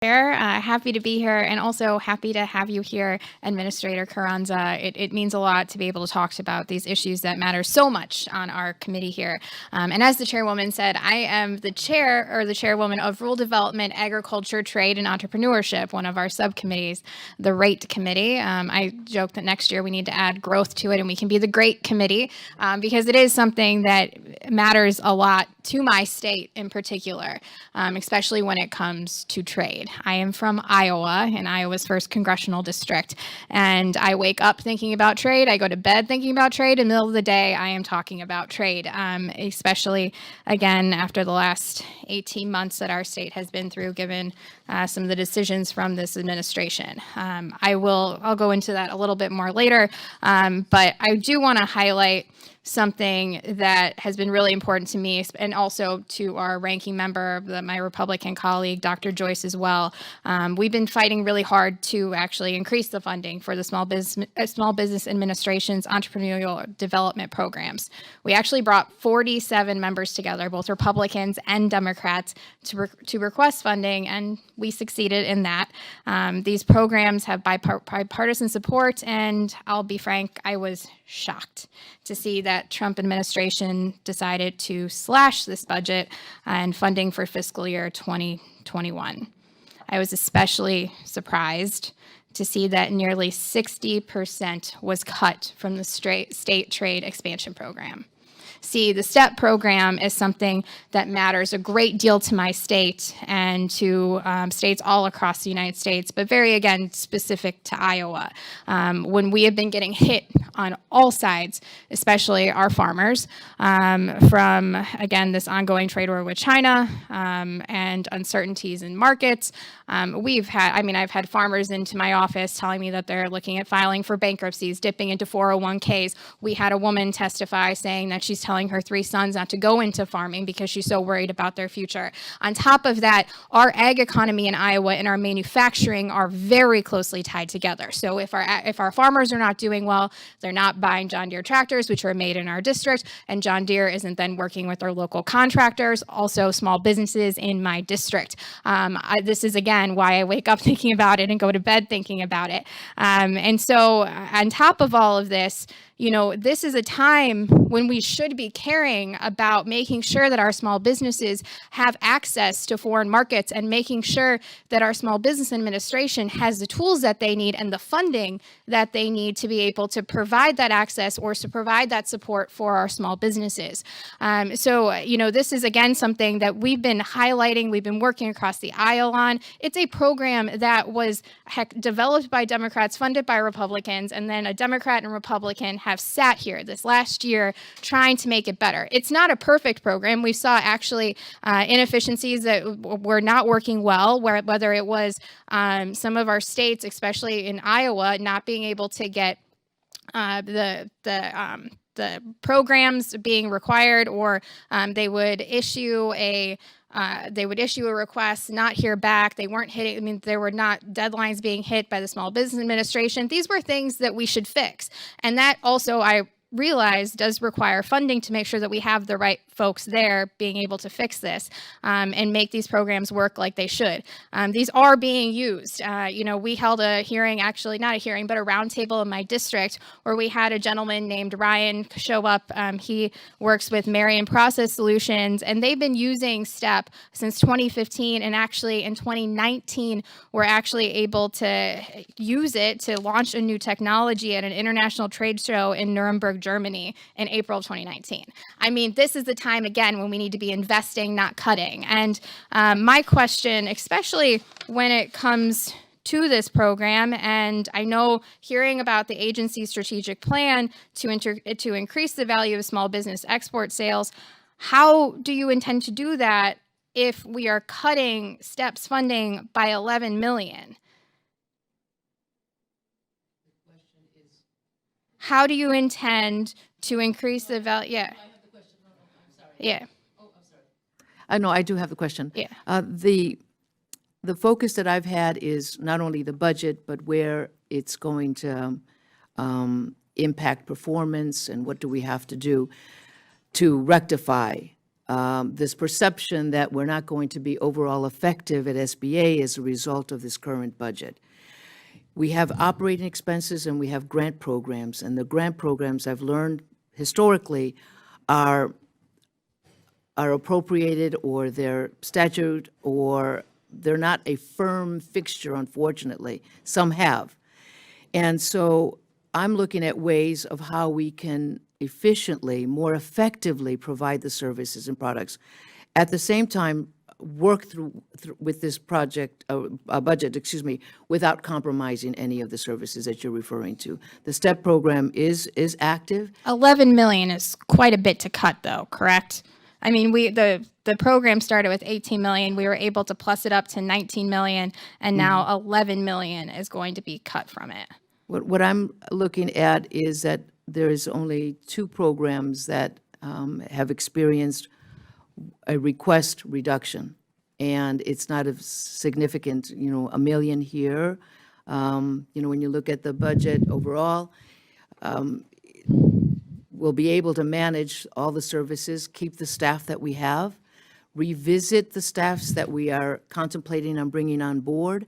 Happy to be here, and also happy to have you here, Administrator Carranza. It means a lot to be able to talk about these issues that matter so much on our committee here. And as the chairwoman said, I am the chair or the chairwoman of Rural Development, Agriculture, Trade, and Entrepreneurship, one of our subcommittees, the RATE Committee. I joke that next year we need to add growth to it, and we can be the GREAT Committee, because it is something that matters a lot to my state in particular, especially when it comes to trade. I am from Iowa, in Iowa's 1st congressional district, and I wake up thinking about trade. I go to bed thinking about trade. In the middle of the day, I am talking about trade, especially, again, after the last 18 months that our state has been through, given some of the decisions from this administration. I'll go into that a little bit more later, but I do want to highlight something that has been really important to me, and also to our ranking member, my Republican colleague, Dr. Joyce, as well. We've been fighting really hard to actually increase the funding for the Small Business Administration's entrepreneurial development programs. We actually brought 47 members together, both Republicans and Democrats, to request funding, and we succeeded in that. These programs have bipartisan support, and I'll be frank, I was shocked to see that Trump administration decided to slash this budget and funding for fiscal year 2021. I was especially surprised to see that nearly 60% was cut from the state trade expansion program. See, the STEP program is something that matters a great deal to my state and to states all across the United States, but very, again, specific to Iowa. When we have been getting hit on all sides, especially our farmers, from, again, this ongoing trade war with China and uncertainties in markets. I've had farmers into my office telling me that they're looking at filing for bankruptcies, dipping into 401ks. We had a woman testify saying that she's telling her 3 sons not to go into farming because she's so worried about their future. On top of that, our ag economy in Iowa and our manufacturing are very closely tied together. So if our farmers are not doing well, they're not buying John Deere tractors, which are made in our district, and John Deere isn't then working with their local contractors, also small businesses in my district. This is, again, why I wake up thinking about it and go to bed thinking about it. And so on top of all of this, this is a time when we should be caring about making sure that our small businesses have access to foreign markets, and making sure that our Small Business Administration has the tools that they need and the funding that they need to be able to provide that access or to provide that support for our small businesses. This is, again, something that we've been highlighting, we've been working across the aisle on. It's a program that was developed by Democrats, funded by Republicans, and then a Democrat and Republican have sat here this last year trying to make it better. It's not a perfect program. We saw actually inefficiencies that were not working well, whether it was some of our states, especially in Iowa, not being able to get the programs being required, or they would issue a request, not hear back. They weren't hitting, there were not deadlines being hit by the Small Business Administration. These were things that we should fix. And that also, I realize, does require funding to make sure that we have the right folks there being able to fix this and make these programs work like they should. These are being used. We held a hearing, actually not a hearing, but a roundtable in my district where we had a gentleman named Ryan show up. He works with Marion Process Solutions, and they've been using STEP since 2015, and actually in 2019, we're actually able to use it to launch a new technology at an international trade show in Nuremberg, Germany in April of 2019. This is the time, again, when we need to be investing, not cutting. And my question, especially when it comes to this program, and I know hearing about the agency's strategic plan to increase the value of small business export sales, how do you intend to do that if we are cutting STEP's funding by $11 million? How do you intend to increase the value? Yeah. Yeah. Oh, I'm sorry. No, I do have the question. Yeah. The focus that I've had is not only the budget, but where it's going to impact performance, and what do we have to do to rectify this perception that we're not going to be overall effective at SBA as a result of this current budget. We have operating expenses and we have grant programs, and the grant programs I've learned historically are appropriated, or they're statute, or they're not a firm fixture, unfortunately. Some have. And so I'm looking at ways of how we can efficiently, more effectively provide the services and products. At the same time, work through with this budget, without compromising any of the services that you're referring to. The STEP program is active. 11 million is quite a bit to cut, though, correct? I mean, the program started with 18 million. We were able to plus it up to 19 million, and now 11 million is going to be cut from it. What I'm looking at is that there is only 2 programs that have experienced a request reduction, and it's not a significant, $1 million here. When you look at the budget overall, we'll be able to manage all the services, keep the staff that we have, revisit the staffs that we are contemplating on bringing on board.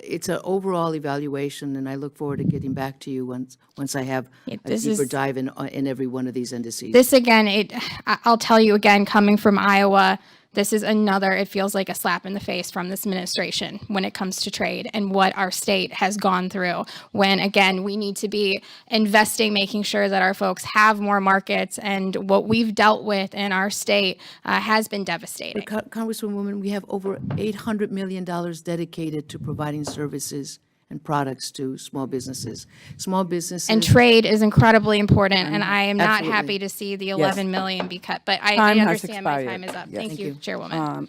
It's an overall evaluation, and I look forward to getting back to you once I have a deeper dive in every one of these indices. This, again, I'll tell you again, coming from Iowa, this is another, it feels like a slap in the face from this administration when it comes to trade and what our state has gone through, when, again, we need to be investing, making sure that our folks have more markets, and what we've dealt with in our state has been devastating. Congresswoman, we have over $800 million dedicated to providing services and products to small businesses. Small businesses. And trade is incredibly important, and I am not Absolutely. happy to see the 11 million be cut, but I Time has understand my expired. time is up. Yes. Thank you, Chairwoman.